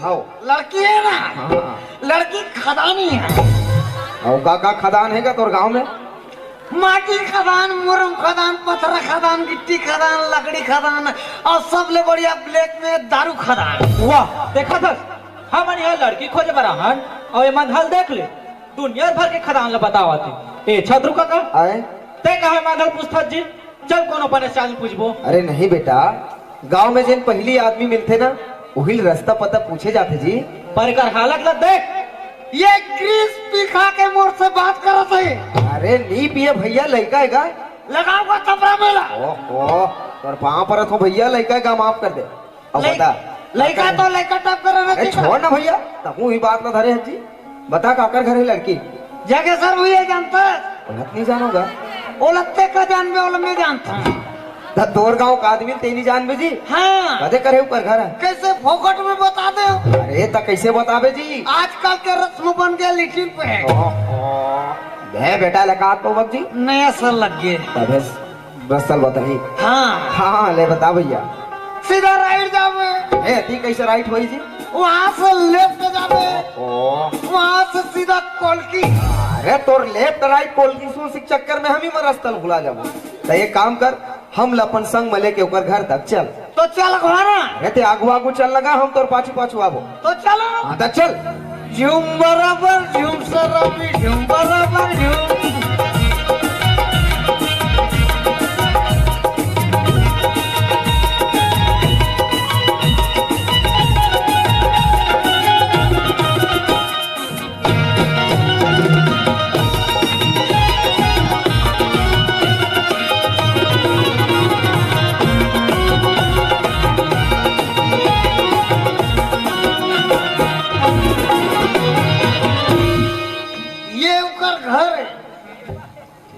हाँ लड़की है ना, हाँ। लड़की खदानी है। और का खदान है का तोर गांव में? माटी खदान, मुरम खदान, पत्थर खदान, गिट्टी खदान, लकड़ी खदान और सबले बढ़िया ब्लैक में दारू खदान। वाह देखा था हम यहाँ लड़की खोजे बराहन और ये मंधल देख ले दुनिया भर के खदान ला बतावती। ए छत्रु काका आए ते कहा मंधल पूछता जी चल कोनो पने चाल पूछबो। अरे नहीं बेटा, गांव में जिन पहली आदमी मिलते ना वही रास्ता पता पूछे जाते जी। पर कर हालत ला देख, ये ग्रीस पिखा के मोर से बात करत है। अरे नहीं पिए भैया, लड़का है का लगाओगा चपरा मेला। ओहो तोर पाँव पर हो भैया, लड़का का माफ कर दे। अब बता लड़का तो लड़का टप कर अरे छोड़ ना भैया, तू ही बात ना धरे जी। बता काकर घर है लड़की? जगह सर भैया जानता है, उलट नहीं जानोगा? ओलत्ते का जानबे ओल में जानता हूँ। तोर गाँव का आदमी तेनी जान बे जी। हाँ कदे करे ऊपर घर है? कैसे फोकट में बता दे। अरे तो कैसे बताबे जी? आजकल के रस्म बन गया लिटिल पे है। बे बेटा लगा तो बक जी नया सर लग गए। तबे बस चल बताई। हाँ हाँ ले बता भैया। सीधा राइट जावे। ए ती कैसे राइट हुई जी? वहाँ से लेफ्ट जावे, ओ वहाँ से सीधा कोलकी। अरे तोर लेफ्ट राइट पॉलिटिशियन के चक्कर में हम ही मरस्तल भुला जाबो। तो एक काम कर, हम लपन संग मले के ऊपर घर तक चल। तो चल घोड़ा। अरे ते आगू आगू चल लगा, हम तोर पाछू पाछू आबो। तो चलो। हाँ तो चल। झूम बराबर झूम सराबी, झूम बराबर झूम।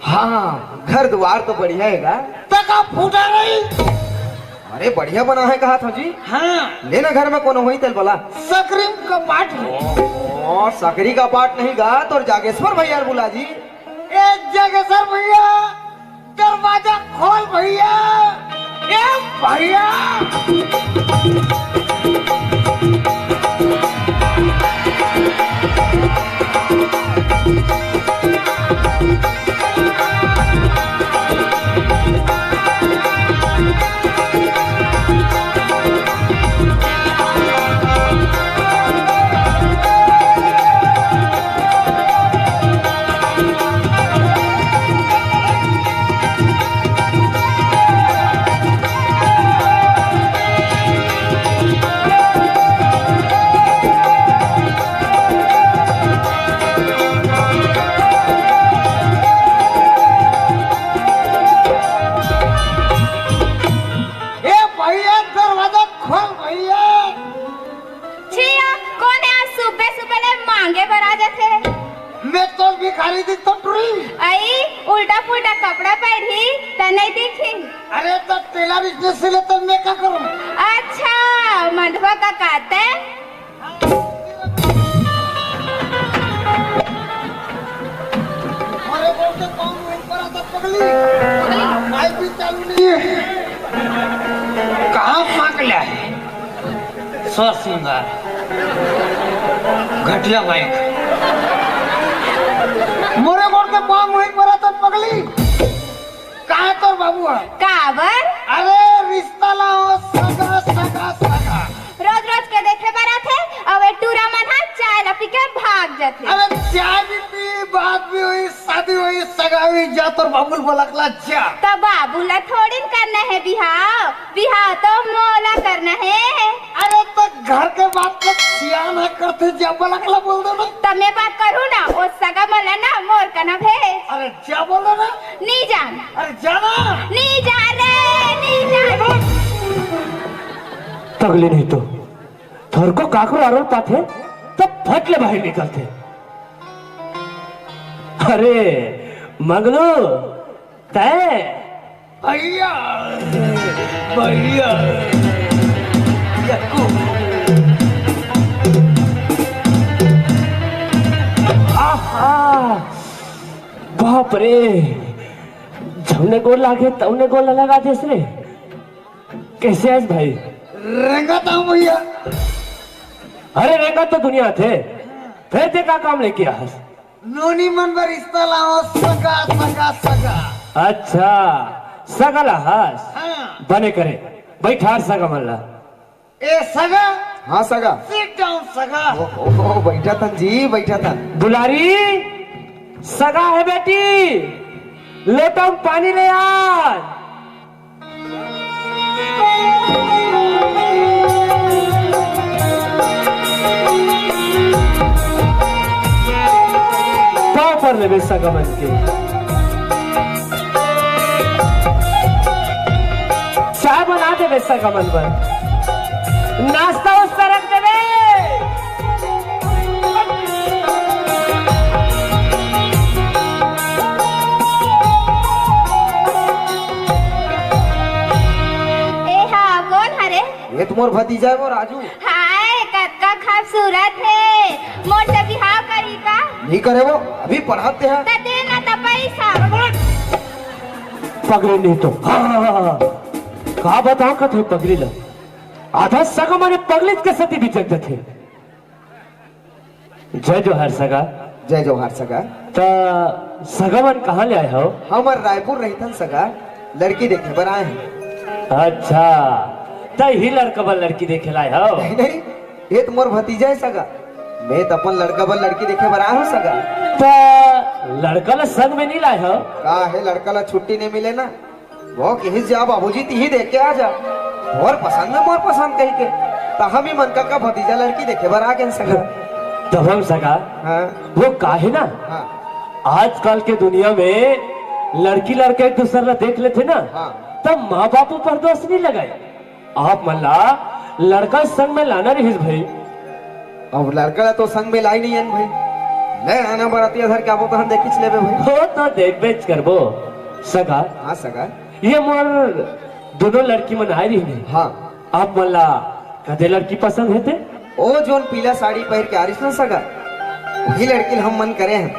हाँ घर द्वार तो बढ़िया है का? तका फूटा नहीं। अरे बढ़िया बना है कहा था जी। हाँ लेना घर में कोनो हुई तेल बोला सकरी का पाठ। और सकरी का पाठ नहीं गा तो जागेश्वर भैया बुला जी। एक जगह सर भैया दरवाजा खोल भैया। ए भैया खरीदी तो टुरी आई उल्टा पुल्टा कपड़ा पहनी तो नहीं दिखी। अरे तो टेलर बिजनेस से ले तो मैं क्या करूं? अच्छा मंडवा का काते अरे बोलते कौन वहीं पर आता पगली माइक भी चालू नहीं है। कहाँ फाक लिया है सौ सिंगार घटिया माइक मोरे बोल के पाँव वहीं पर आता पगली। कहाँ तो बाबू है काबर? अरे रिश्ता लाओ सगा सगा सगा। रोज रोज के देखे बरा थे अब टूरा मन चाय पी के भाग जाते। अरे चाय भी पी, बात भी हुई, शादी हुई, सगा हुई, जा तो बाबुल बोला जा। तब बाबूला थोड़ी करना है बिहाव, बिहाव तो मोला करना है। अरे तो घर के बात को सियान है करते जा बोला बोल दो ना। तब मैं बात करूँ ना वो सगा मोला ना मोर का ना भेज। अरे जा बोल दो ना। नहीं जान। अरे जाना नहीं जा रे नहीं जा। तगले नहीं तो थर को काकरो आरोप पाथे तब फटले बाहर निकलते। अरे मंगलू तय भैया भैया बाप रे जमने गोल लागे तवने गोल लगा देस रे। कैसे आज भाई? रंगाता हूँ भैया। अरे रेखा तो दुनिया थे फिर ते का काम लेके आस। नोनी मन पर रिश्ता लाओ सगा सगा सगा। अच्छा सगला हास हाँ। बने करे बैठार सगा मल्ला। ए सगा हाँ सगा। सिट डाउन सगा। ओ, बैठा था जी बैठा था। दुलारी सगा है बेटी लोटम पानी ले आज। पाँव पर ले सगा मन के चाय बना दे सगा मन पर नाश्ता वास्ता रख दे। ये तुम्हार भतीजा है वो राजू। हाय कक्का खूबसूरत है। मोर से बिहाव करी का? नहीं करे वो अभी पढ़ाते हैं। त देना त पैसा। पगड़ी नहीं तो हाँ कहा बताओ कथे पगड़ी ला आधा सगा माने पगड़ी के सती भी जगते थे। जय जोहार सगा। जय जोहार सगा। ता सगा मन कहाँ ले आए हो? हमार रायपुर रहतन सगा लड़की देखे पर आए हैं। अच्छा ही लड़का बल लड़की देखे लाए हो? नहीं नहीं ये तुम्हार भतीजा है सगा। मैं तो अपन लड़का बल लड़की देखे पर आया हूँ सगा। ता लड़का ला संग में नहीं लाए हो? का है लड़का ला छुट्टी नहीं मिले ना वो कहीं जा बाबूजी ती देख के आ जा। मोर पसंद है मोर पसंद कही के तो हम ही मन का भतीजा लड़की देखे पर आ गए सगा। तो हम सगा हाँ वो काहे ना हाँ आजकल के दुनिया में लड़की लड़के एक दूसरे ला देख लेते ना हाँ तब माँ बापू पर दोष नहीं लगाए। आप मल्ला लड़का संग में लाना रही भाई। अब लड़का तो संग में लाई नहीं है भाई। ले आना बरातिया घर क्या वो कहां देखिच लेबे भाई। हो तो देख बेच करबो सगा। हाँ सगा। ये मोर दोनों लड़की मन आई रही नहीं। हाँ आप मल्ला कदे लड़की पसंद है थे? ओ जोन पीला साड़ी पहन के आरिस ना सगा वही लड़की हम मन करे हैं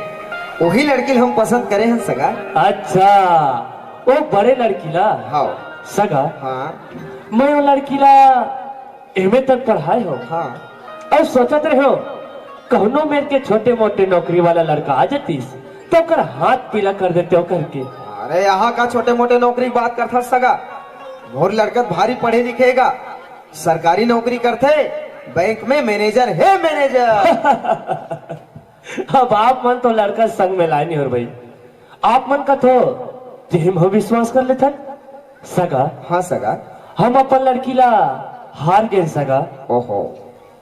वही लड़की हम पसंद करे हैं सगा। अच्छा वो बड़े लड़की ला हाँ सगा। हाँ मैं वो लड़की ला एमए तक पढ़ाए हो हाँ और सोचत रहे हो कहनो मेरे के छोटे मोटे नौकरी वाला लड़का आ जातीस तो कर हाथ पीला कर देते हो करके। अरे यहाँ का छोटे मोटे नौकरी की बात करता सगा। मोर लड़का भारी पढ़े लिखेगा सरकारी नौकरी करते बैंक में मैनेजर है मैनेजर। अब आप मन तो लड़का संग में लाए नहीं और भाई आप मन का तो जिम हो विश्वास कर लेते सगा। हाँ सगा। हम अपन लड़की ला हार गए सगा। ओहो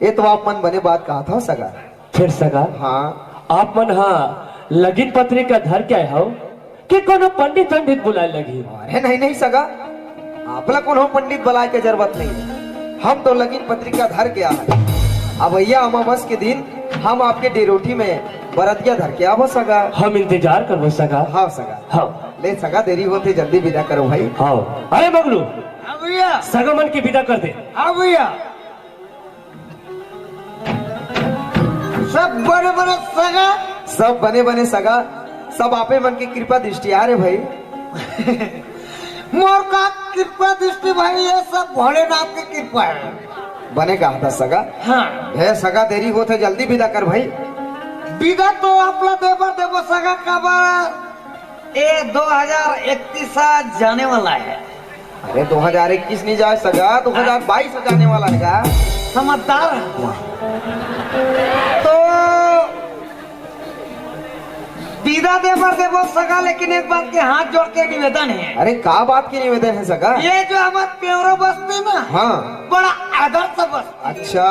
ये तो आप मन बने बात कहा था सगा। फिर सगा हाँ आप मन हाँ लगीन पत्रिका धर के आए हो कि कोनो पंडित पंडित बुलाए लगी? अरे नहीं नहीं सगा आपला कोनो पंडित बुलाए के जरूरत नहीं है। हम तो लगीन पत्रिका धर के आए। अब भैया अमावस के दिन हम आपके डेरोठी में बरतिया धर के आवो सगा। हम इंतजार करो सगा। हाँ सगा। हाँ ले सगा देरी होते जल्दी विदा करो भाई। हाँ अरे मगलू हाँ भैया। सगा मन की विदा कर दे। हाँ भैया। सब बड़े बड़े सगा सब बने बने सगा सब आपे मन की कृपा दृष्टि आ रहे भाई। मोर का कृपा दृष्टि भाई ये सब भोलेनाथ की कृपा है। बने कहा था सगा। हाँ है सगा देरी होते जल्दी विदा कर भाई। विदा तो आपला देवो सगा का बार 2031 जाने वाला है। अरे 2021 नहीं जाए सगा 2022 जाने वाला है। समझदार तो विदा देवो सगा लेकिन एक बात के हाथ जोड़ के निवेदन है। अरे का बात की निवेदन है सगा? ये जो हमारे प्योरो बस्ती ना हाँ बड़ा आदर्श बस्ती। अच्छा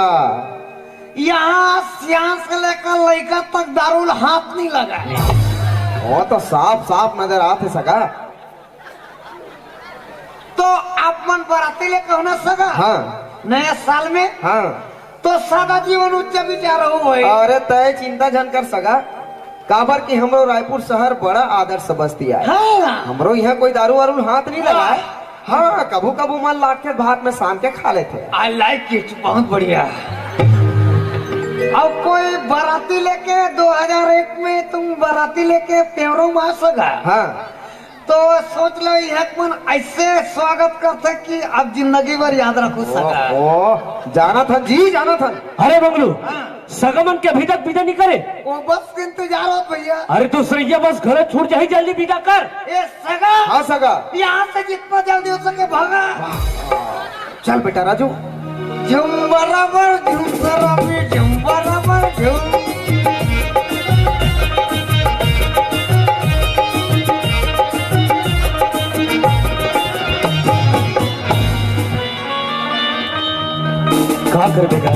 यहाँ सियान से लेकर लड़का तक दारूल हाथ नहीं लगा है। वो तो साफ साफ नजर आते सगा। तो आप मन बराती ले कहना सगा। हाँ नया साल में हाँ तो सादा जीवन उच्च विचार हो भाई। अरे तय चिंता जन कर सगा काबर की हमरो रायपुर शहर बड़ा आदर्श बस्ती है। हाँ। हमरो यहाँ कोई दारू वारू हाथ नहीं लगा है। हाँ कभू कभू मन लाग के भात में शाम के खा लेते। आई लाइक इट बहुत बढ़िया। अब कोई बाराती लेके 2001 में तुम बाराती लेके प्योरो में आ सका। हाँ तो तो सोच लो यह मन ऐसे स्वागत करते कि अब जिंदगी भर याद रखो सका। ओ जाना था जी, जाना था। अरे बबलू, सगमन के अभी तक विदा नहीं करे? वो बस के इंतजार हो भैया। अरे दूसरे ये बस घर छूट जाए, जल्दी विदा कर। ए सगा, हाँ सगा, यहाँ से जितना जल्दी हो सके भागा। चल बेटा राजू। झुम बराबर झुम बराबर झुम बराबर झुम। क्या कर देगा?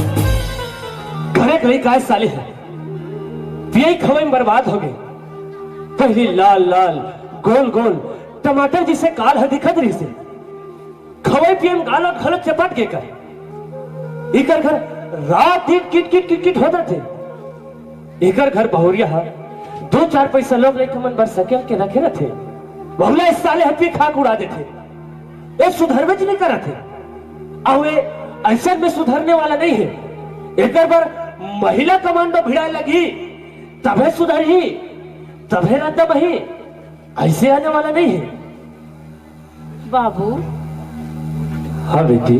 घरे घरे काय साले है, पिए खवे में बर्बाद हो गए। पहली लाल लाल गोल गोल टमाटर जिसे काल है दिखत रही से खवे पिए में गाल और खलक चपट के कर। इकर घर रात दिन किट किट किट किट होता थे। इकर घर बहुरिया है, 2-4 पैसा लोग लेके मन बर सके के रखे न थे। बहुला इस साले हथी खाक उड़ा देते। ये सुधरवे नहीं करा थे। अवे ऐसा में सुधरने वाला नहीं है। एक बार महिला कमांडो भिड़ा लगी तबे सुधरी, तबे रद्द बही। ऐसे आने वाला नहीं है। बाबू, हाँ बेटी,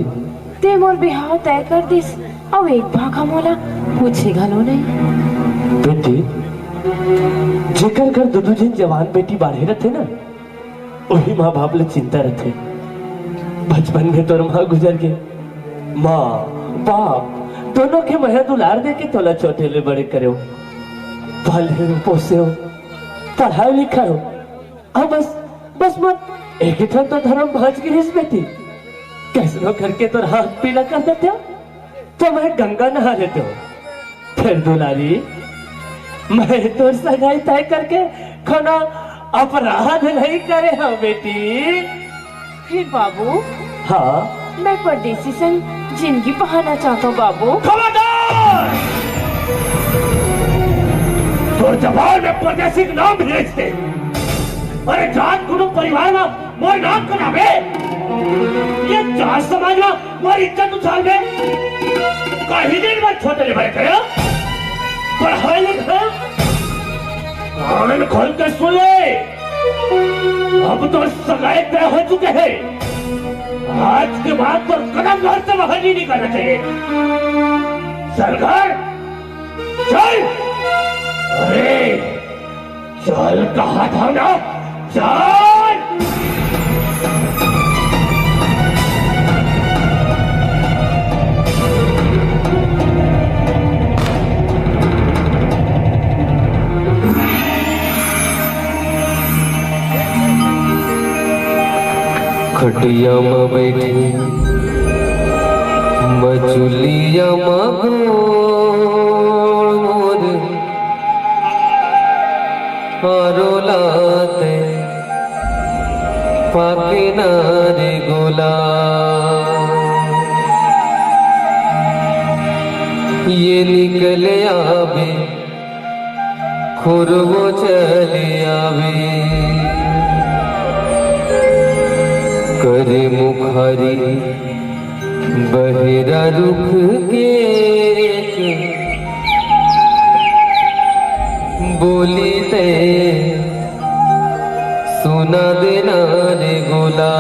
ते मोर बिहाव तय कर दिस अब एक भागा मोला पूछे घलो नहीं। बेटी, जेकर घर दो जिन जवान बेटी बाढ़े रहते ना, वही माँ बाप ले चिंता रहते। बचपन में तोर माँ गुजर गए। माँ बाप दोनों के मह दुलार दे के तोला छोटे ले बड़े करे हो, पाले हो, पोसे हो, पढ़ाई लिखा हो। अब बस मत एक ही तो धर्म भाज की हिस बेटी। कैसे लो करके तो हाथ पीला कर देते हो, तो मैं गंगा नहा देते हो। फिर दुलारी, मैं तो सगाई तय करके खाना अपराध नहीं करे हो बेटी। फिर बाबू, हाँ, मैं परदेसी संग जिंदगी बहाना चाहता हूँ बाबू। खबरदार! तो जवान में परदेसी का नाम भेजते। अरे जात गुरु परिवार में मोर नाम करावे, ये जात समाज में मोर इज्जत उछाल दे। कहीं दिन में छोटे ले बैठे हो, पढ़ाई लिखा, कान खोल के सुन ले। अब तो सगाई तय हो चुके हैं। आज के बाद पर कदम घर से बाहर नहीं निकलना चाहिए। सरकार चल, अरे चल, कहा था ना, चल। खटिया में बैठे मचुलिया मोर आरोलाते पाके नारे गोला। ये निकल आवे खुरवो चले आवे, करे मुखारी बहेरा रुख के बोली ते सुना देना रे गोला।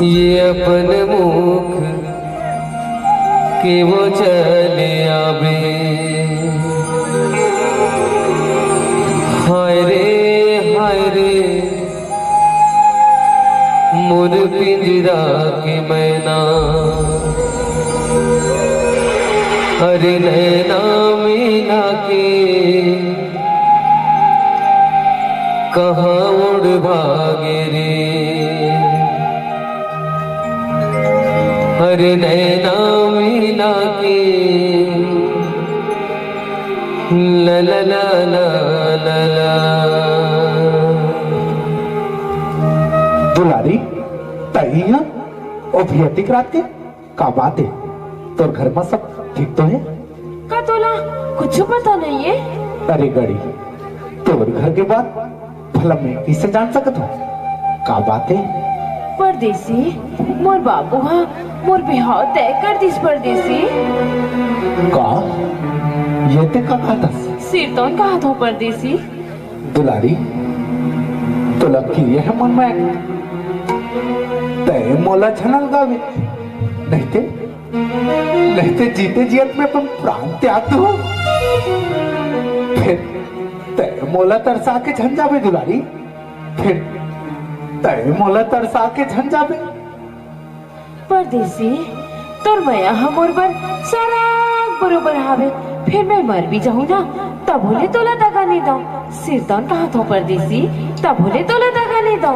ये अपन मुख के वो चले आवे। हाय रे मोर पिंजरा के मैना, हरे नैना मीना के कहाँ उड़ भागे रे। हरे नैना मीना के ला ला ला ला ला ला। दुलारी तैया और भियतिक रात के का बात है? तोर घर में सब ठीक तो है? का तोला कुछ पता नहीं है? अरे गड़ी, तोर घर के बाद भला मैं किसे जान सकत हूँ? का बात है? परदेसी, मोर बाबू हा मोर बिहाव तय कर दिस परदेसी। का ये ते का कहा था? सिर तो कहा था परदेसी। दुलारी तो लकी यह मन में तय मोला छनल गावे नहीं ते जीते जियत में अपन प्राण त्याग दो फिर तय मोला तरसा के झन जावे दुलारी फिर तय मोला तरसा के झन जावे परदेसी तोर मया हमोर बर सराग बरोबर हावे फिर मैं मर भी जाऊं ना तब बोले तोला दगा नहीं दो सिर तन कहा था परदेसी तब बोले तोला दगा नहीं दो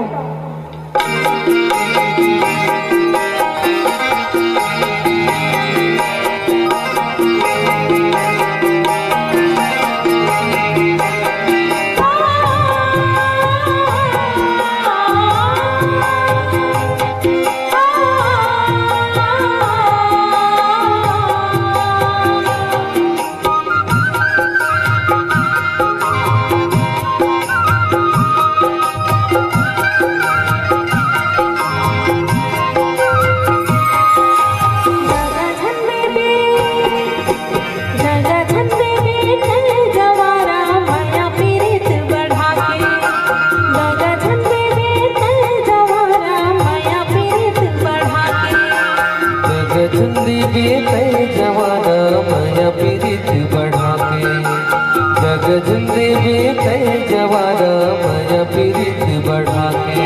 गजंदे बेते जवाना माया पीरित बढ़ा के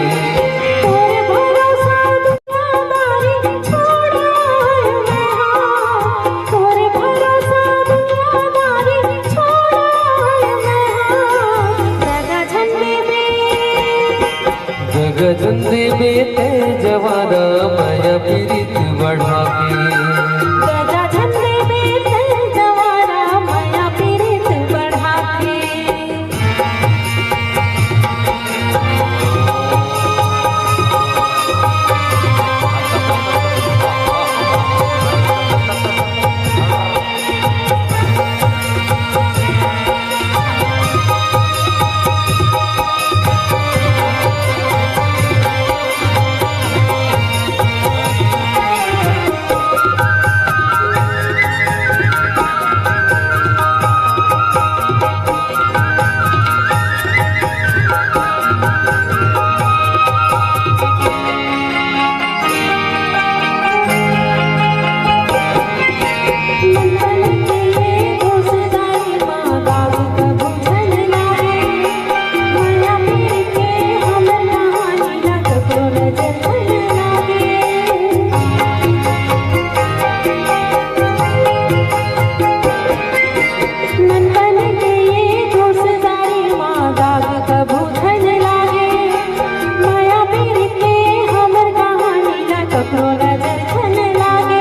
तोरे भरोसा दुनियादारी छोड़ाए मैं तोरे भरोसा दुनियादारी छोड़ाए मैं दगा झंडे बेते जवाना माया पीरित बढ़ा के दगा झंडे बेते जवाना माया पीरित बढ़ा के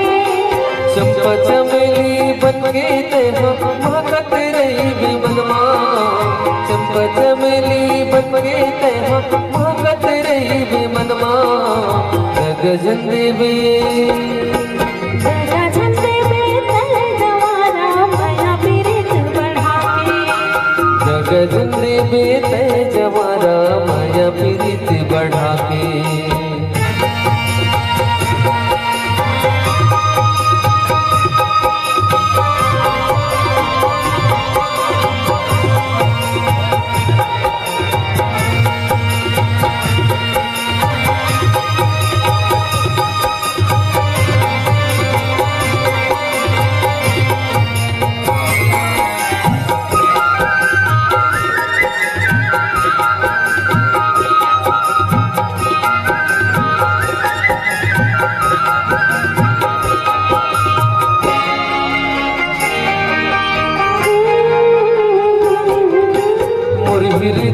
चंपा चमेली बनके तेहा महकत रही विमनमा चंपा चमेली बनके तेहा महकत रही विमनमा गजंदे बे दगा झंडे बेते जवाना माया पीरित बढ़ा के गजंदे बेते जवाना माया पीरित बढ़ा के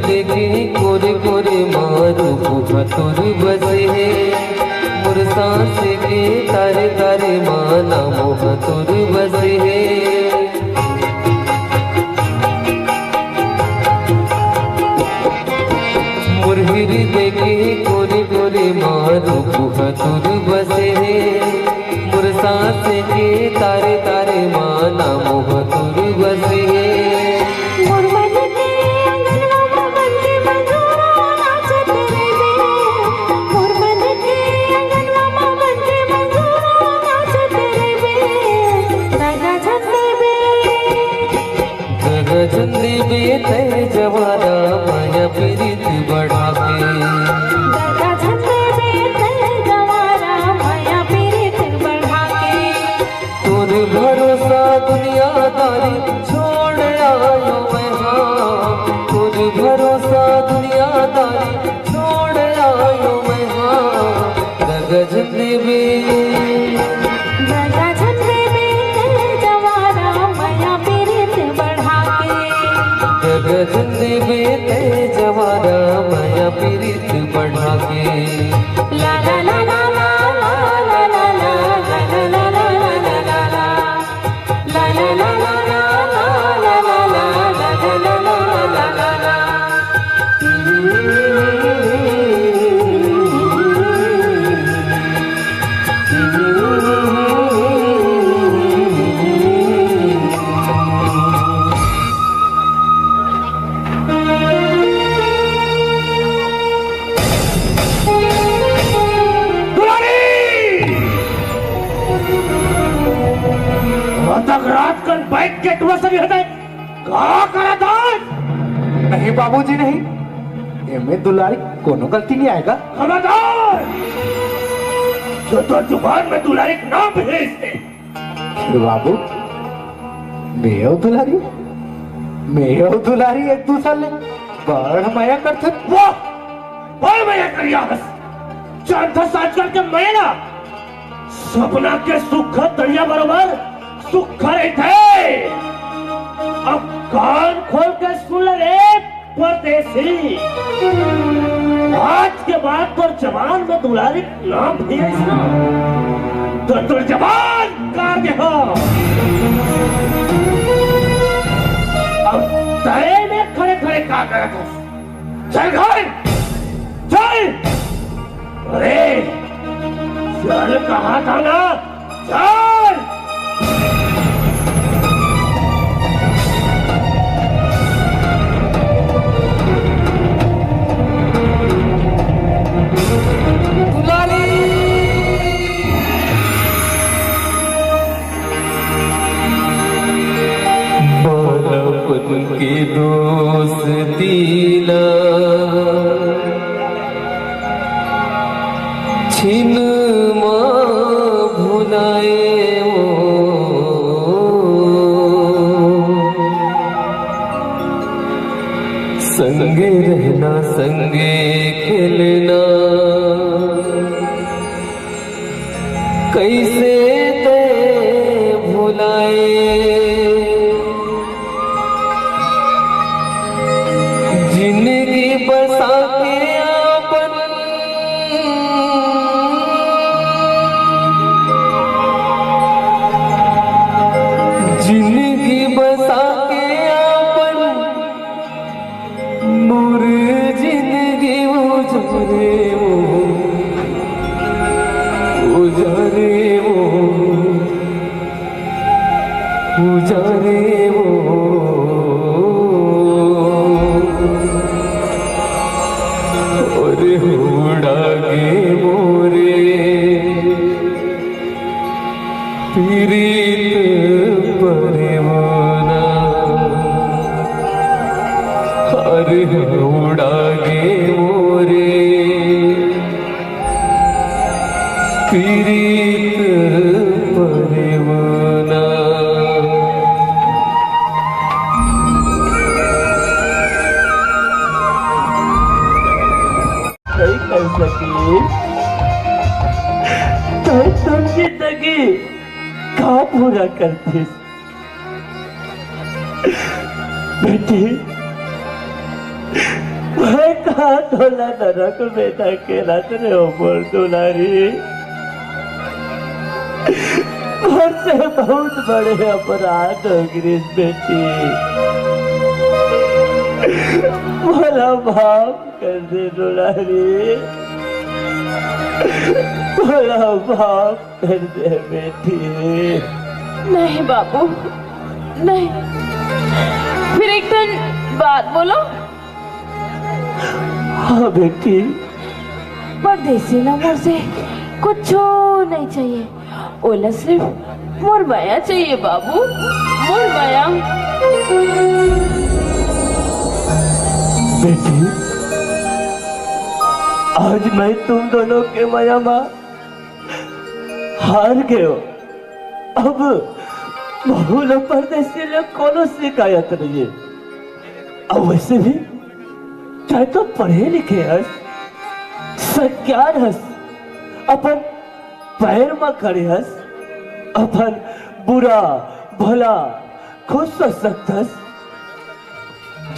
देखे कोरे कोरे मारू भतुर बसे है मोर सांस के तारे तारे माना मोहतुर बसे है मुरहिर देखे कोरे कोरे मारू भतुर बसे है मोर सांस के तारे तारे माना मोहतुर बसे है गजंदे बेते जवाना माया दगा झंडे बेत गवारा माया पीरित बढ़ा के तुर भरोसा दुनियादारी छोड़ आयो मैं हाँ, तुर भरोसा दुनियादारी छोड़ आयो मैं हाँ। दगा झंडे दगा झंडे बेत गवारा माया पीरित बढ़ा के गजंदे बेते जवारा माया पीरित बढ़ा के ला ला ला ला ला ला ला ला ला ला ला ला ला ला ला रात कल बाइक के टुआ सभी हटे का करा था? नहीं बाबूजी नहीं, एमे दुलारी कोनो गलती नहीं आएगा। खबरदार, जो तो जुबान में दुलारी का नाम भेजते। फिर बाबू मैं दुलारी एक दूसरे ले बड़ माया करते। वाह, बड़ माया करिया बस। जानता साज करके मैं ना सपना के सुख दरिया बरोबर सुख रहे थे। अब कान खोल के सुन ले परदेसी, आज के बाद तो जवान में दुलारी नाम भेज ना तो जवान काट दे हो। अब तय में खड़े खड़े का कर था? चल घर चल। अरे चल कहा था ना, चल। बालापन की दोस्ती ना छिन माँ भुलाए वो, संगे रहना संगे खेलना कैसे ते भुलाए। जिंदगी बसा के आपन जिंदगी बसा के आपन मोर जिंदगी उजरे वो और उड़ागे मोरे पीरित परवाना। अरे उड़ागे मोरे पीरित परवाना। नहीं कर सकी तो तुम जिंदगी का पूरा करती बेटी। मैं कहा तोला नरक बेटा के रात रे हो बोल दुलारी। से बहुत बड़े अपराध हो गिरीश बेटी, बोला माफ कर दे दुलारी, बोला माफ कर दे बेटी। नहीं बाबू नहीं, फिर एक दिन बात बोलो। हाँ बेटी, परदेसी ना मोर से कुछ नहीं चाहिए, ओला सिर्फ मोर माया चाहिए बाबू, मोर माया। बेटी आज मैं तुम दोनों के माया माँ हार गए हो। अब बहु लोग परदेसी लोग कोनो शिकायत नहीं है। अब वैसे भी चाहे तो पढ़े लिखे हस, सज्ञान हस, अपन पैर में खड़े हस, अपन बुरा भला खुद सोच सकतस।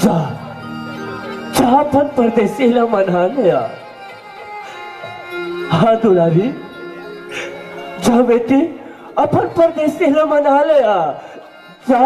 जा जा अपन परदेसी ला मना लिया। हाँ दुलारी, जा बेटी अपन परदेसी ला मना लिया। जा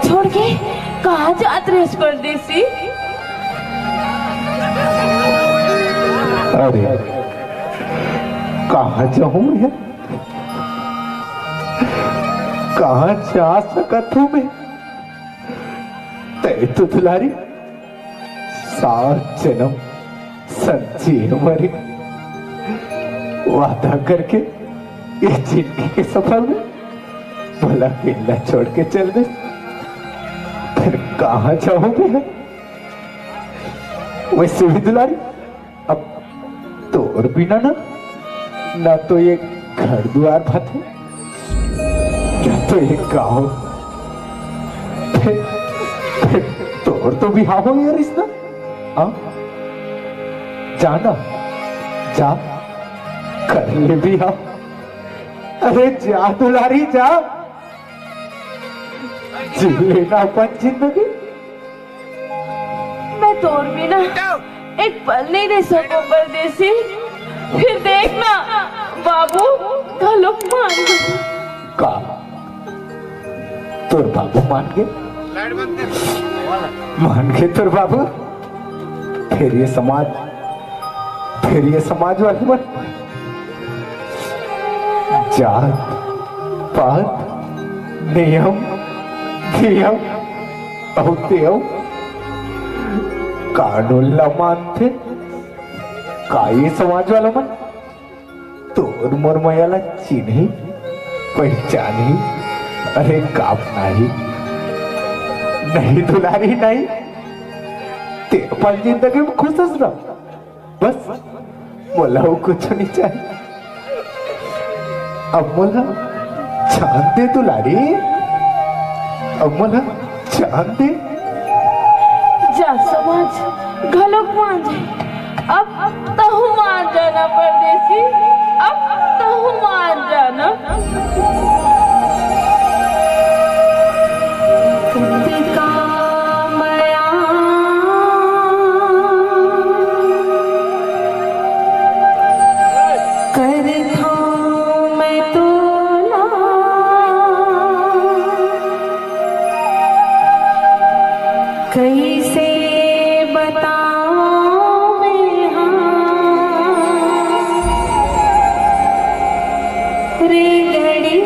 छोड़ के कहाँ जात रहे परदेसी? अरे कहाँ जाऊं मैं? कहाँ जा सकत हूँ मैं? तय तो दुलारी 7 जन्म सच्ची मरी वादा करके ये जिंदगी के सफर में भला पिल्ला छोड़ के चल दे। फिर कहाँ जाऊंगे? वैसे भी दुलारी अब तोर बिना ना तो ये घर द्वार भात है, क्या तो ये गाँव। फिर तोर तो भी हो यार इसना। जाना जा कर ले भी हाँ। अरे जा दुलारी जा, जी लेना अपन जिंदगी। मैं तोर बिना एक पल नहीं रह सकूं परदेसी। फिर देखना बाबू घलोक मान गए। का तोर बाबू मान गए? मान गए तोर बाबू? फिर ये समाज वाले मन जात पात नियम धियम औतेव कानून ला मानते का ये समाज वाला मन तोर मोर मयाला चिन्ही पहचानी। अरे काप नहीं दुलारी नहीं, ते अपन जिंदगी में खुश रह बस। मोला वो कुछ नहीं चाहिए। अब मोला चांद दे दुलारी, अब मोला चांद दे। जा समाज घलोक मान जाए। अब तो मान जाना परदेसी, अब तो मान जाना। कैसे बताऊं मैं हाँ रे घड़ी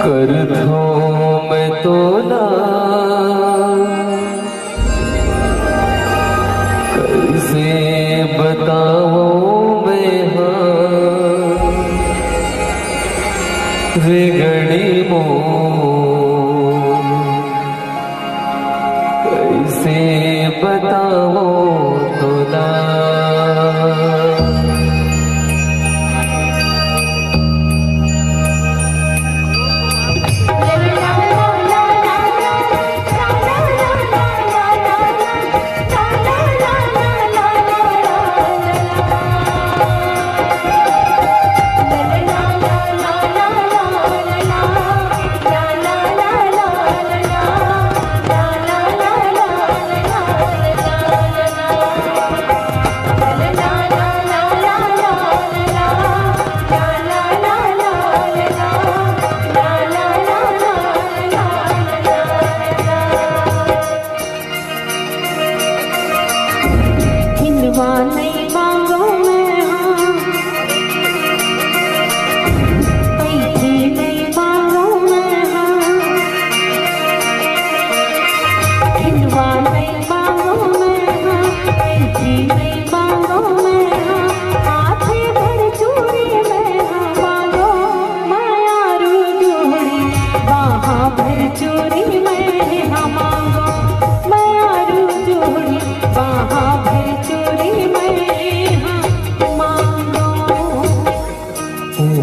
कर दो मैं तोला कैसे बताऊं मैं हाँ रेगड़ी मोर कैसे बताऊं तोला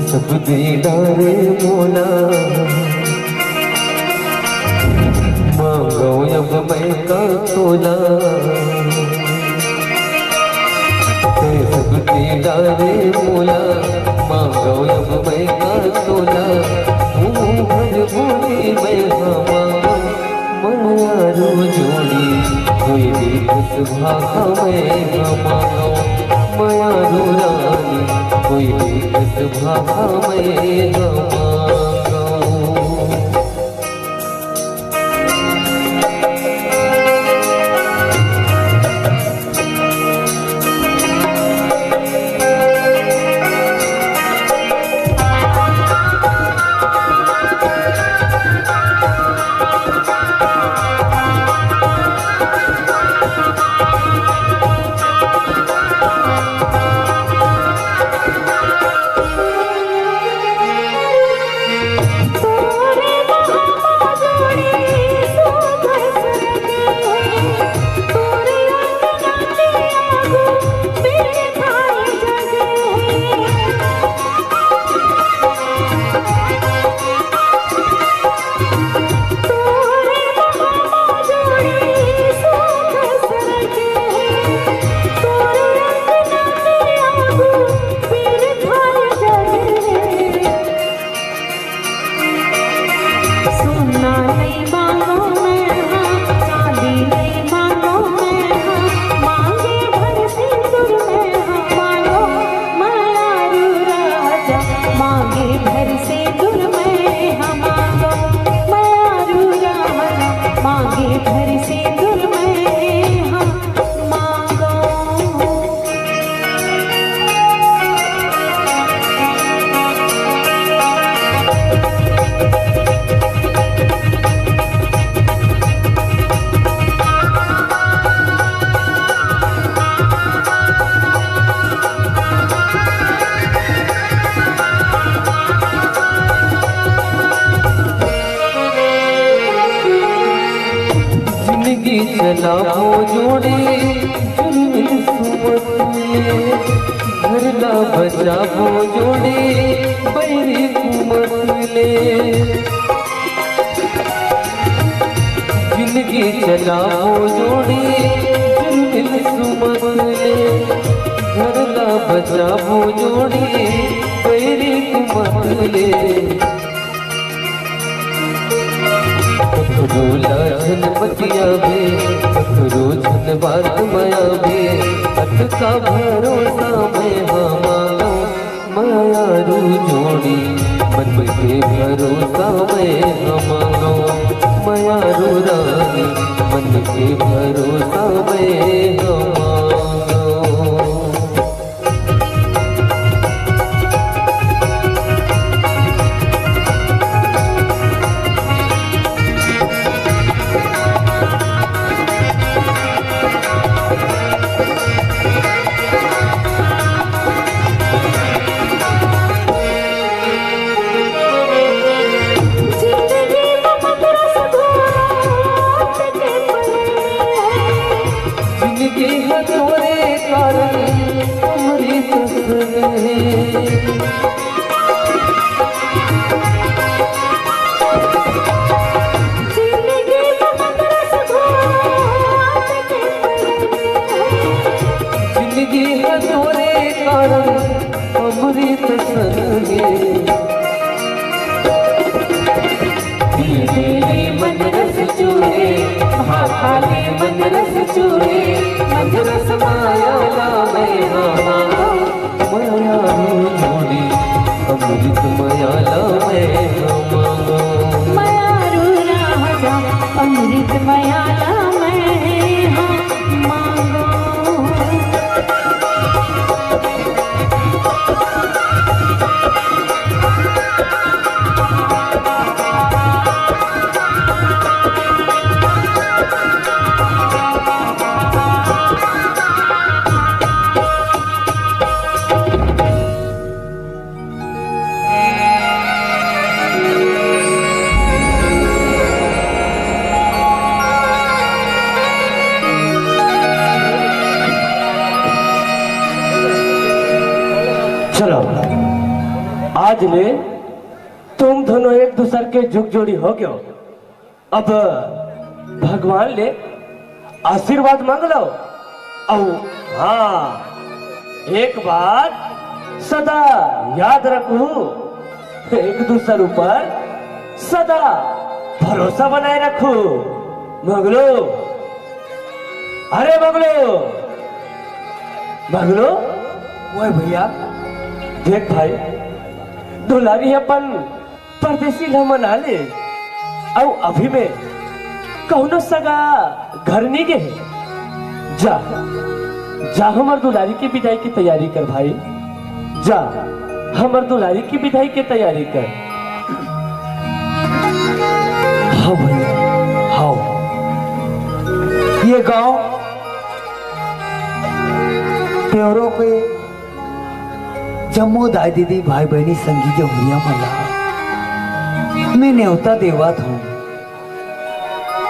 सब दीदारे मोला मांगो अब मैं का तोला सब दीदारे मोला मांगो अब मैं का तोला भर भूली मैं मांगो मयारू जोड़ी कोई भी खुश भागा मैं मांगो मयारू रानी कोई भी खुश भागा मैं मांगो चलाओ जोड़े घरला बचाओ जोड़े बैरी कुमतले जिंदगी चलाओ जोड़े सुमतले घरला बचाओ जोड़े बैरी कुमतले रोला झनपतिया भे रोजन बात माया भे अत का भरोसा मैं मांगो मायारू जोड़ी मन के भरोसा मैं मांगो मायारू रानी मन के भरोसा मैं मांगो दे ले मन रस चूरे हाँ खा ले मन रस चूरे मन रस माया लावे हाँ माया मोड़ी अमृत माया लावे मांगो माया रू राजा अमृत माया लावे हाँ मांगो चलो आज ले तुम दोनों एक दूसरे के जुग जोड़ी हो गयो। अब भगवान ले आशीर्वाद मांग लो। और हाँ एक बात सदा याद रखो, एक दूसरे ऊपर सदा भरोसा बनाए रखो। मंगलो, अरे मंगलो मंगलो। ओए भैया, देख भाई दुलारी अपन परदेसी ल मना ले और अभी में कौनो सगा घर नहीं गए। जा जा हमर दुलारी की विदाई की तैयारी कर भाई, जा हमर दुलारी की विदाई की तैयारी कर। हाँ भैया हाँ, ये गांव त्योहारों पे जम्मू दाई दीदी भाई बहनी संगी जमुरिया मल्ला मैं न्योता देवत हूँ।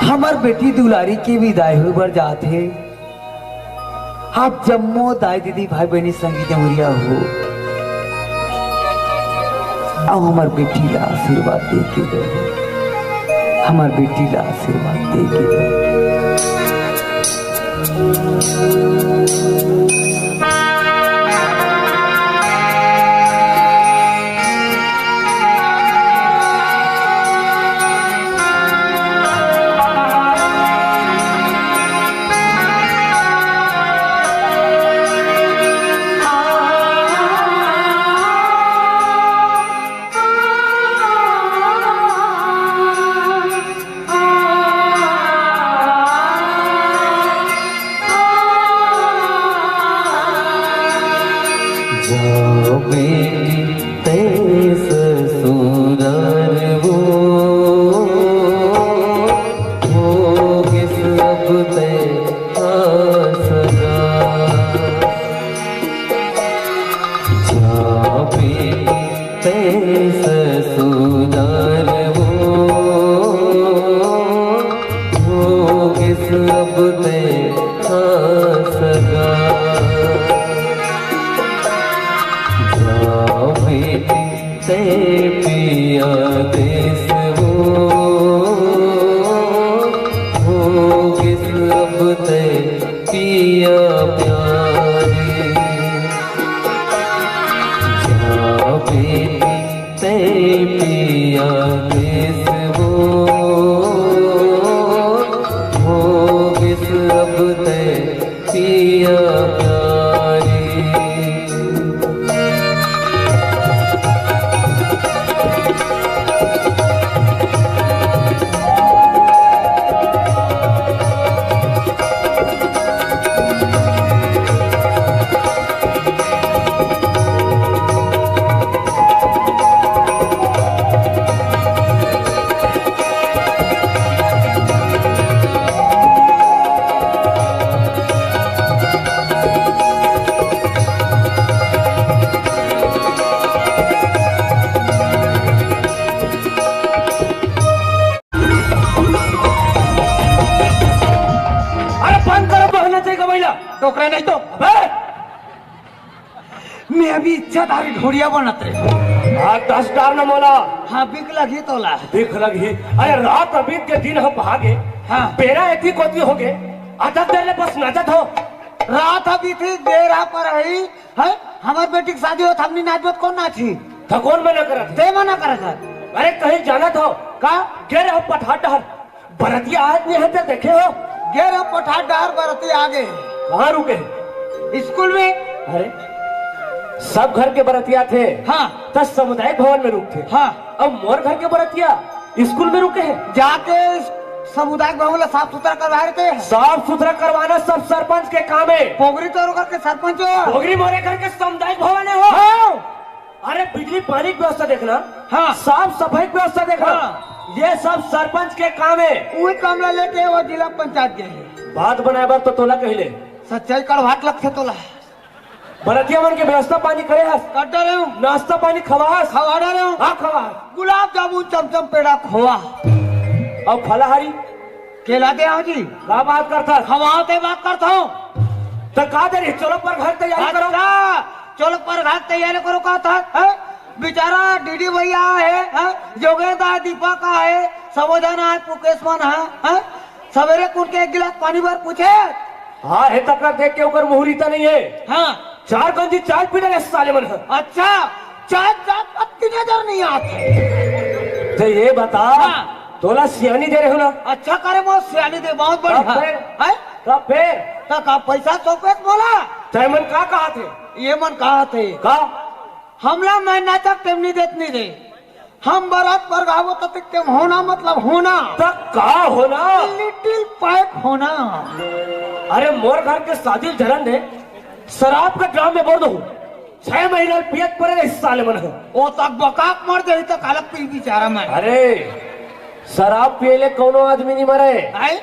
हमार बेटी दुलारी की विदाई हुई बर जाते आप जम्मू दाई दीदी भाई बहनी संगी जमुरिया हो अब हमार बेटी ला आशीर्वाद दे के दो, हमार बेटी ला आशीर्वाद दे के दो। जाओ बेटी तेस सुंदर वो किस अब ते सगा। जाओ बेटी तेस सुंदर वो किस अब ते सगा। ते पिया देश वो किस अब ते पिया प्यारे। जा बेटी ते पिया देश वो किस अब ते पिया प्यारे। टोकरा नहीं तो मैं अभी इच्छाधारी ढोड़िया बनत रहे। हाँ 10 डार न मोला हाँ बिक लगी तोला देख लगी। अरे रात अभी के दिन हम भागे। हाँ पेरा एथी कोती हो गए आदत देले बस नाचत हो। रात अभी थी देर पर रही है हमारे बेटी की शादी हो हमने नाचबत कौन नाची तो कौन मना करत? ते मना करत है। अरे कहीं जाना था का गे रहे हो पठार डहर बरतिया आज नहीं है तो देखे हो गे रहे पठार डहर बरती आगे कहाँ रुके हैं? स्कूल में। अरे सब घर के बरतिया थे हाँ तो सामुदायिक भवन में रुके थे। हाँ अब मोर घर के बरतिया स्कूल में रुके हैं। जाके समुदाय भवन ला साफ सुथरा करवा रहे थे। साफ सुथरा करवाना सब सरपंच के काम है। पोगरी तो घर के सरपंच हो। पोगरी मोरे घर के सामुदायिक भवन है हो। हाँ। अरे बिजली पानी की व्यवस्था देखना। हाँ। साफ सफाई की व्यवस्था देखना। हाँ। ये सब सरपंच के काम है। वही कामला लेके वो जिला पंचायत गए। बात बनाए बार तो तोला कहले सच्चाई कड़वाट लगते तोला बरतिया मन के व्यवस्था पानी करे हस कर रहे हूँ। नाश्ता पानी खवास खवा रहे हूँ। हाँ खवा गुलाब जामुन चमचम पेड़ा खोआ और फलाहारी केला दे आओ जी। क्या बात करता खवाते बात करता हूँ। तो कहा दे रही चलो पर घर तैयारी करो। चलो पर घर तैयारी करो कहा था है? बेचारा डीडी भैया है जोगेंद्र दीपक का है सबोधन है मुकेश है सवेरे कुल के एक गिलास पानी भर पूछे। हाँ है तक देख के ऊपर मुहूर्ता नहीं है। हाँ 4 गंजी चाय पीने के साले मन है। अच्छा चाय चाय पत्ती नजर नहीं आती। तो ये बता हाँ। तोला सियानी दे रहे हो ना। अच्छा करे वो सियानी दे बहुत बढ़िया है। का फिर तो का पैसा तो पे बोला तय मन का कहा थे ये मन कहा थे का हमला महीना तक टेम नहीं देत नहीं दे हम बारात पर गावो तक टेम होना मतलब होना तक का होना लिटिल पाइप होना। अरे मोर घर के शादी झरन दे शराब का ड्राम में बोल दो 6 महीना पियत पड़े इस साले मन है। वो तक बकाक मर जाए तक अलग पी बेचारा मैं। अरे शराब पियले कोनो आदमी नहीं मरे। आई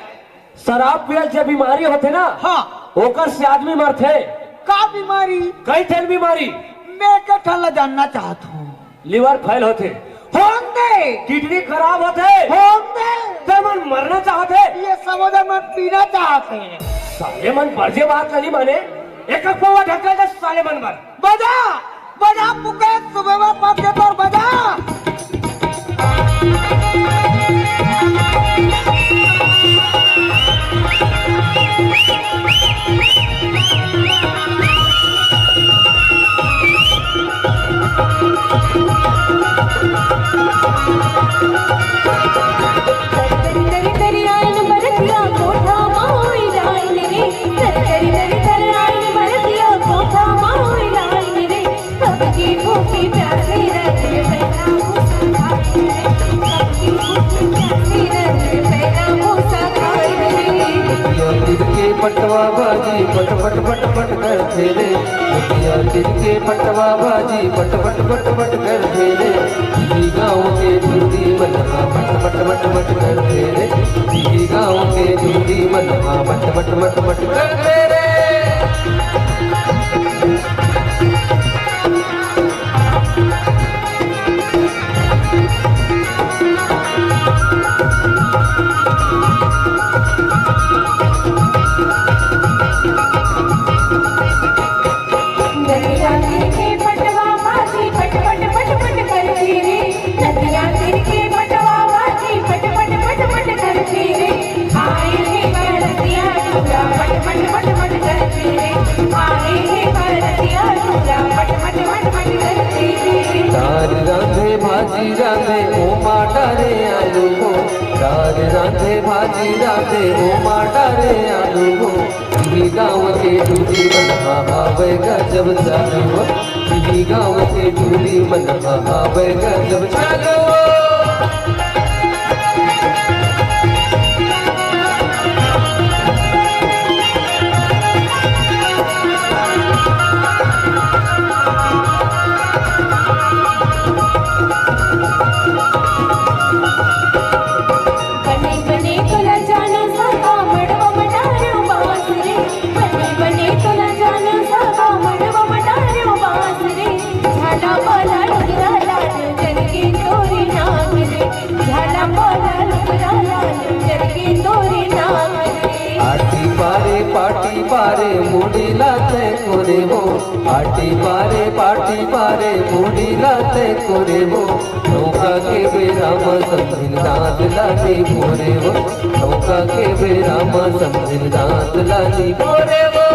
शराब पियल जो बीमारी होते ना हाँ ओकर से आदमी मरते। का बीमारी कई ठन बीमारी मैं कठला जानना चाहता हूँ। लिवर फेल होते होंगे किडनी खराब होते होंगे मन मरना चाहते। ये समुद्र में पीना चाहते हैं। साले मन बर्जे बात नहीं माने एक पौवा ढकल दे साले मन पर बजा बजा पुके सुबह में पाप के तौर बजा। पटवा बाजी पट पट पट पट कर फेरे मुखिया तिरके पटवा बाजी पट पट पट पट कर फेरे जी गाँव के दूधी मनहा पट पट पट पट कर फेरे जी गाँव के दूधी मनहा पट पट पट पट कर फेरे। भाजी राधे ओ माटा रे आलू को दाल राधे भाजी राधे ओ माटा रे आलू को ये गाँव के दूधी मनहा आवेगा जब चालू ये गाँव के दूधी मनहा आवेगा जब चालू। पाटी पारे मुड़ी लाते कोरे वो आटी पाटी पारे मुड़ी लाते कोरे वो नौका के बेराम समझिल दांत लानी भोरे वो नौका के बेराम समझिल दांत लानी भोरे वो।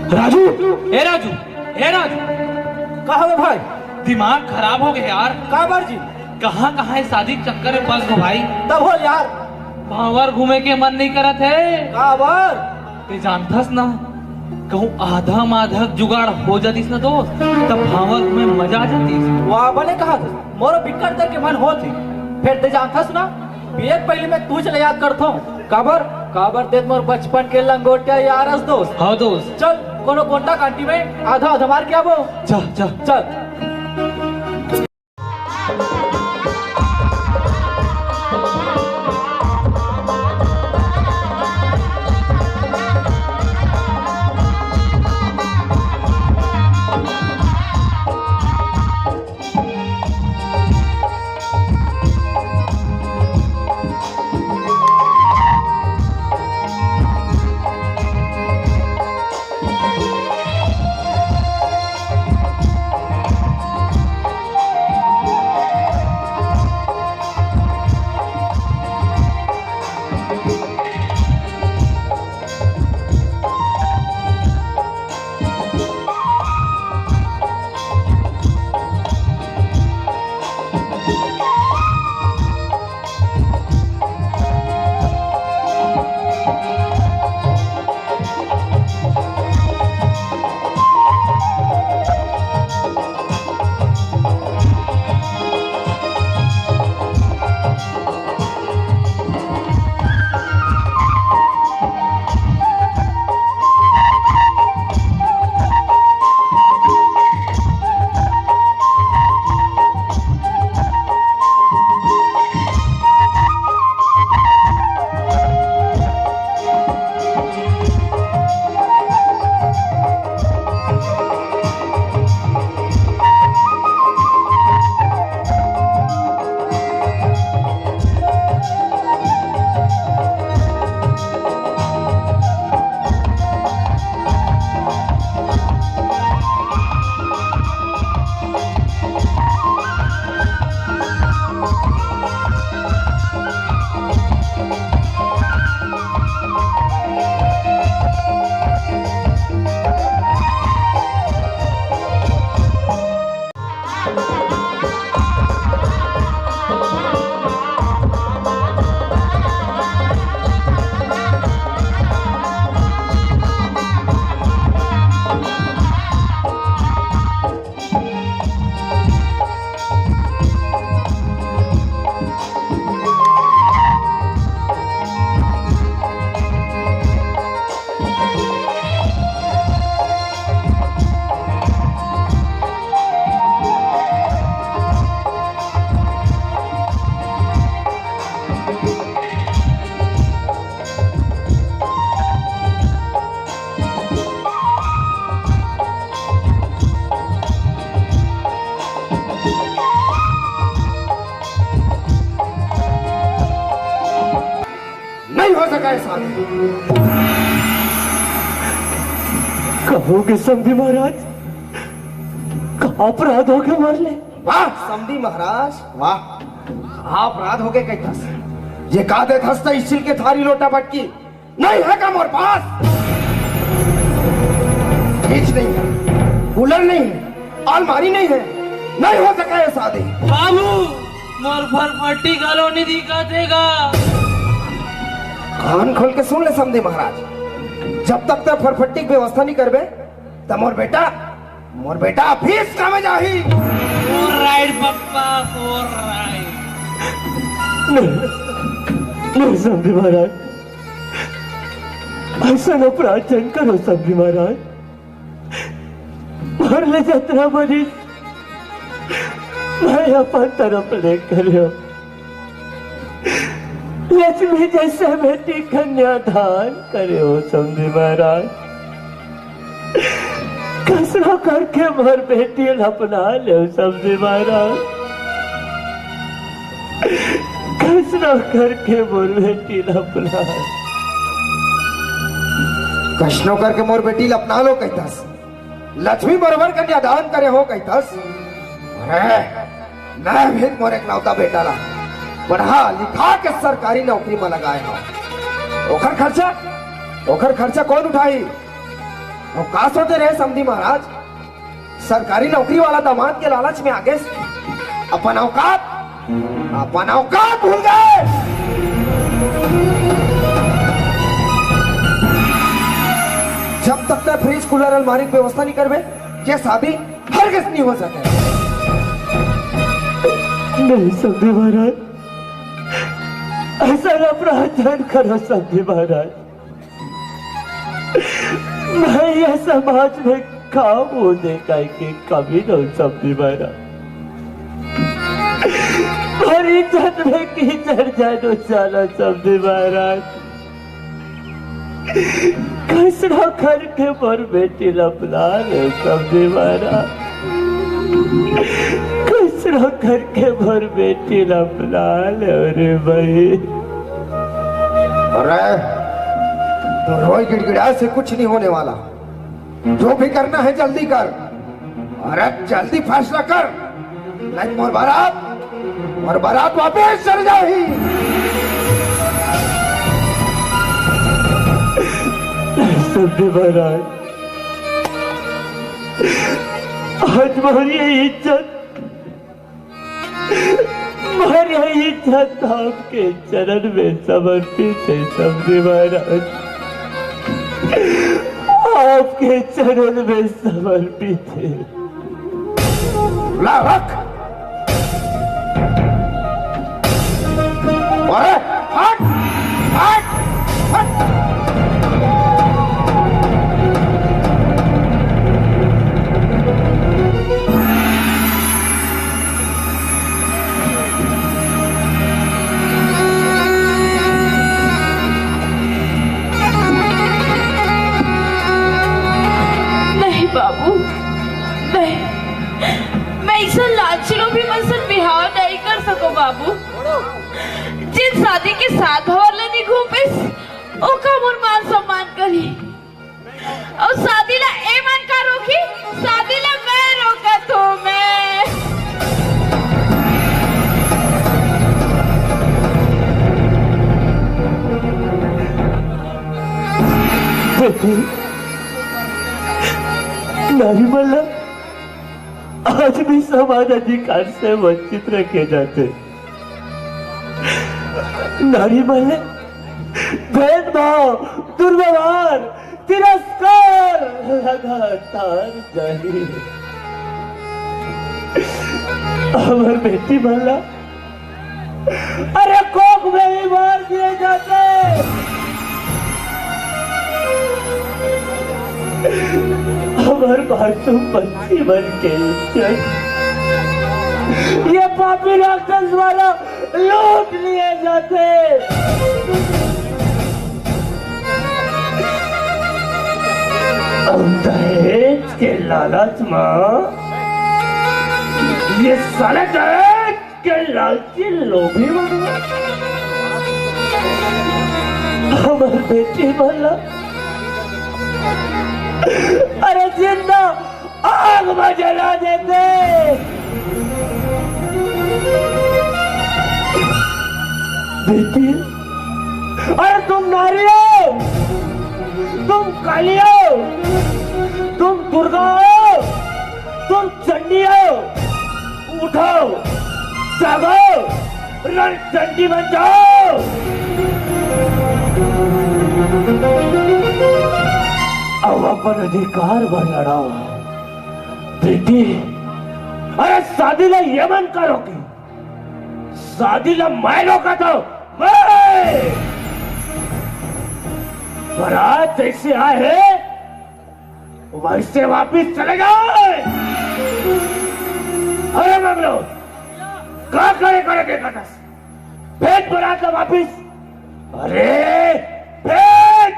राजू ए राजू, ए राजू, कहा है भाई? दिमाग खराब हो गया यार। काबर जी, कहाँ कहाँ है शादी के चक्कर में फंस गो भाई। तब हो यार, भावर घूमे के मन नहीं करत है। काबर ते जानथस ना, कहूँ आधा माधक जुगाड़ हो जातीस ना दोस्त, तब भावर घूमे मजा आ जातीस। वाह बने कहा था, मोरो बिकट कर के मन होती। फिर ते जानथस ना, एक पहले मैं तुझे याद करता हूँ। काबर काबर ते मोर बचपन के लंगोटिया यारस दोस्त। हाँ दोस्त, चल कोनो कोंटा कांटी में आधा आधा मार के आबो। चल चल चल। नहीं हो सका है शादी। कहोगे समधी महाराज, कहा अपराध हो गया मार ले। वाह समधी महाराज वाह, हाँ अपराध हो गए कहता ये का दे हंसता स्टील के थारी लोटा बटकी नहीं है का मोर पास, फ्रिज नहीं है, कूलर नहीं है, अलमारी नहीं है, नहीं हो सका है शादी। बाबू मोर फरफटी कॉलोनी दिखा देगा। कान खोल के सुन ले समधी महाराज, जब तक तक फरफट्टी की व्यवस्था नहीं करबे तब मोर बेटा ऑफिस का में जाही। राइट पप्पा राइट। नहीं समधी महाराज, ऐसा अपराध जन करो समधी महाराज। मार ले जतरा मरीज मैं अपन तरफ ले करो, लक्ष्मी जैसे बेटी कन्यादान करे हो समझे महाराज। कसरा करके मोर बेटी अपना ले समझे महाराज, कसरा करके मोर बेटी अपना। कष्नो करके मोर बेटी अपना लो कहतास, लक्ष्मी बरोबर कन्यादान करे हो कहतास। अरे मैं भी मोर एकलौता बेटा ला पढ़ा लिखा के सरकारी नौकरी में लगाए हो, ओखर खर्चा कौन उठाई? औकात होते रहे समधी महाराज। सरकारी नौकरी वाला दामाद के लालच में आगे अपन औकात भूल गए। जब तक ते फ्रिज कूलर अलमारी की व्यवस्था नहीं करबे ये शादी हरगिज नहीं हो सके। नहीं समझे महाराज, ऐसा अपराध जान करो समझे महाराज। मैं यह समाज में काम होने का कि कभी न समझे महाराज। और इज्जत में कीचड़ जानो चाला समझे महाराज। कसरा करके पर बेटी लपला ले समझे महाराज। कसरा करके भर बेटी लपला ले। अरे भाई अरे तो रोई गिड़गिड़ा से कुछ नहीं होने वाला। जो भी करना है जल्दी कर। अरे जल्दी फैसला कर, नहीं तो और बारात वापस चल जाएगी। समझे महाराज, आज हमारी इज्जत आपके चरण में समर्पित है समझे महाराज। आपके चरण में समर्पित है। ला रख। अरे हट हट हट। बाबू नहीं, मैं इसे लाचारों भी मसल बिहार नहीं कर सको बाबू। जिन शादी के साथ हवाले नहीं घूमिस ओका मोर मान सम्मान करी और शादी ला ए मन का रोकी, शादी ला मैं रोका तो मैं। नारी मल्ला आज भी समान अधिकार से वंचित रखे जाते। नारी मल्ला भेदभाव, दुर्व्यवहार, तिरस्कार लगातार जारी है। अमर बेटी मल्ला अरे कोख में ही मार दिए जाते। हमार मासूम पंछी बन के ये पापी राक्षस वाला लूट लिए जाते। दहेज के लालच में ये साले दहेज के लालची लोभी बन गए। हमारी बेटी भला अरे जिंदा आग में जला देते। बेटी अरे तुम नारी हो, तुम काली हो, तुम दुर्गा हो, तुम चंडी हो। उठो, जागो, रणचंडी बन जाओ। अब अपन अधिकार पर लड़ाओ। बेटी अरे शादी ला ये मन करोगी, शादी ला मैं रोका तो बारात जैसे आए हैं वैसे वापिस चले जाए। अरे मंगलो क्या करेंगे कटस भेज बारात ला वापिस। अरे भेज।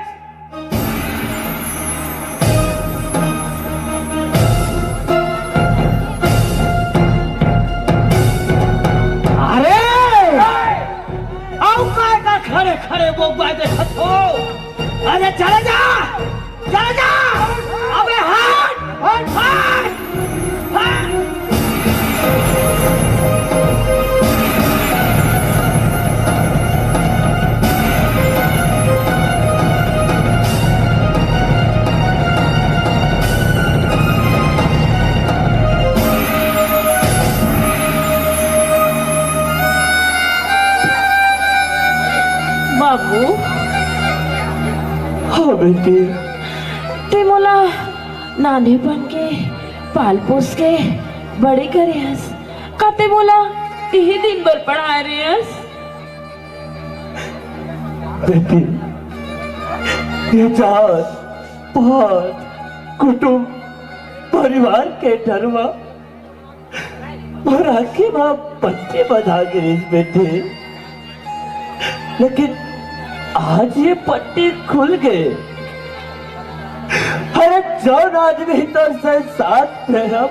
खड़े खड़े वो बातें हो। अरे चले जा, चले जा। अबे हट हट हट हट। बेटी ते मोला नानेपन के पाल पोस के बड़े करे हस का ते मोला यही दिन भर पढ़ा रहे हस। बेटी ये जात पात कुटुंब परिवार के डरवा और आखिर माँ बच्चे बधा गिरीश बेटे, लेकिन आज ये पट्टी खुल गए। हर जौन आदमी तो साथ मेरा